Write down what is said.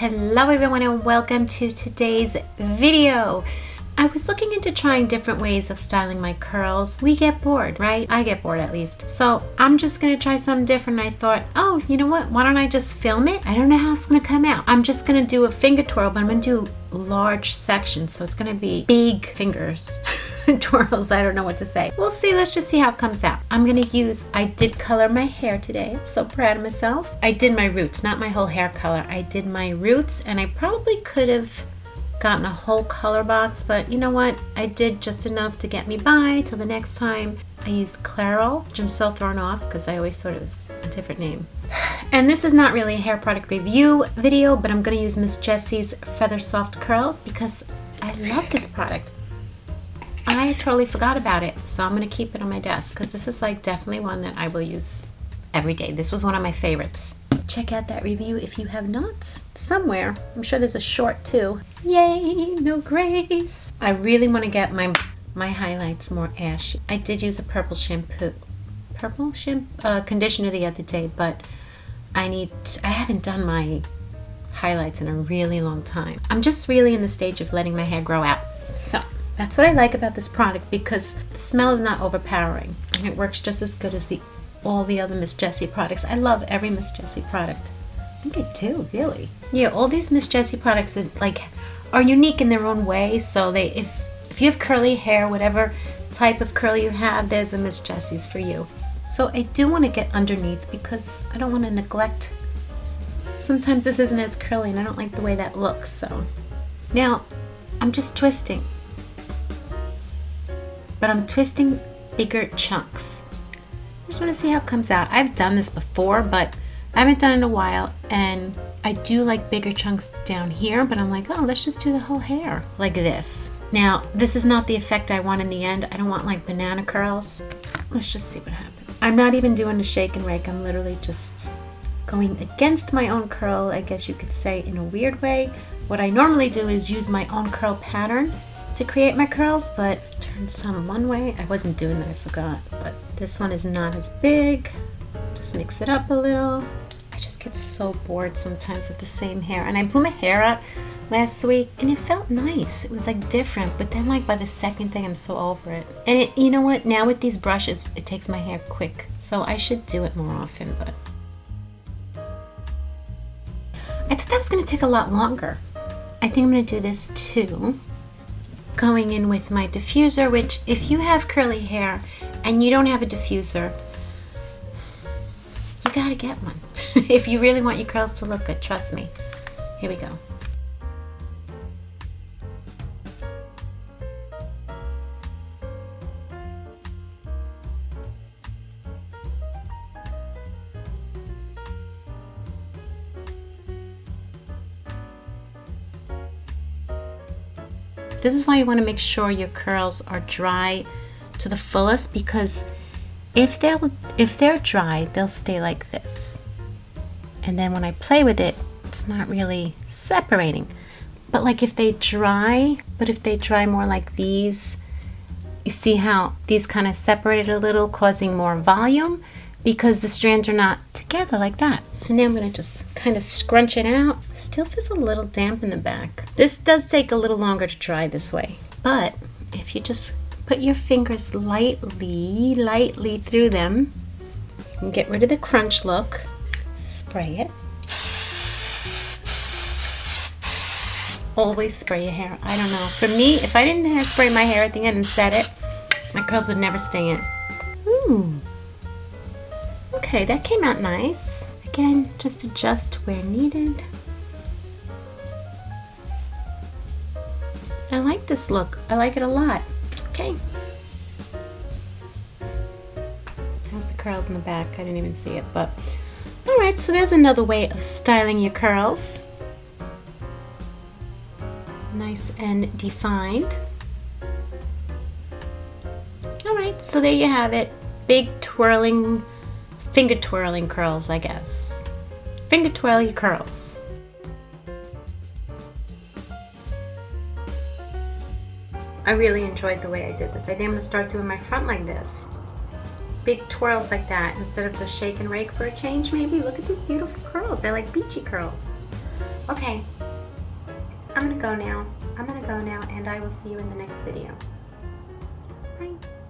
Hello everyone and welcome to today's video. I was looking into trying different ways of styling my curls. We get bored, right? I get bored at least. So I'm just gonna try something different. I thought, oh, you know what? Why don't I just film it? I don't know how it's gonna come out. I'm just gonna do a finger twirl, but I'm gonna do large sections. So it's gonna be big fingers. Twirls, I don't know what to say. We'll see, let's just see how it comes out. I did color my hair today. I'm so proud of myself. I did my roots, not my whole hair color. I did my roots and I probably could have gotten a whole color box, but you know what? I did just enough to get me by till the next time. I used Twirl, which I'm so thrown off because I always thought it was a different name. And this is not really a hair product review video, but I'm gonna use Miss Jessie's Feather Soft Curls because I love this product. I totally forgot about it, so I'm gonna keep it on my desk because this is like definitely one that I will use every day. This was one of my favorites. Check out that review if you have not, somewhere. I'm sure there's a short too. Yay, no grace. I really want to get my highlights more ashy. I did use a purple conditioner the other day, but I haven't done my highlights in a really long time. I'm just really in the stage of letting my hair grow out. So that's what I like about this product because the smell is not overpowering and it works just as good as all the other Miss Jessie products. I love every Miss Jessie product. I think I do, really. Yeah, all these Miss Jessie products are unique in their own way. So if you have curly hair, whatever type of curl you have, there's a Miss Jessie's for you. So I do want to get underneath because I don't want to neglect. Sometimes this isn't as curly and I don't like the way that looks. So now I'm just twisting. But I'm twisting bigger chunks. I just want to see how it comes out. I've done this before, but I haven't done it in a while, and I do like bigger chunks down here, but I'm like, oh, let's just do the whole hair like this. Now, this is not the effect I want in the end. I don't want like banana curls. Let's just see what happens. I'm not even doing a shake and rake. I'm literally just going against my own curl, I guess you could say, in a weird way. What I normally do is use my own curl pattern to create my curls, but turn some one way. I wasn't doing that, I forgot, but this one is not as big. Just mix it up a little. I just get so bored sometimes with the same hair, and I blew my hair out last week and it felt nice. It was like different, but then like by the second day I'm so over it. And you know what, now with these brushes it takes my hair quick, so I should do it more often. But I thought that was gonna take a lot longer. I think I'm gonna do this too, going in with my diffuser, which if you have curly hair and you don't have a diffuser, you gotta get one. If you really want your curls to look good, trust me. Here we go. This is why you want to make sure your curls are dry to the fullest, because if they're dry, they'll stay like this. And then when I play with it, it's not really separating. But like if they dry more like these, you see how these kind of separated a little, causing more volume because the strands are not together like that. So now I'm gonna just kind of scrunch it out. Still feels a little damp in the back. This does take a little longer to dry this way, but if you just put your fingers lightly through them, you can get rid of the crunch look. Spray it. Always spray your hair. I don't know. For me, if I didn't hairspray my hair at the end and set it, my curls would never stay in. Ooh. Okay, that came out nice. Again, just adjust where needed. I like this look. I like it a lot. Okay. How's the curls in the back? I didn't even see it, but all right, so there's another way of styling your curls. Nice and defined. All right, so there you have it. Big twirling, finger twirling curls, I guess. Finger twirl your curls. I really enjoyed the way I did this. I think I'm gonna start doing my front like this. Big twirls like that instead of the shake and rake for a change maybe. Look at these beautiful curls. They're like beachy curls. Okay. Okay, I'm gonna go now. And I will see you in the next video. Bye.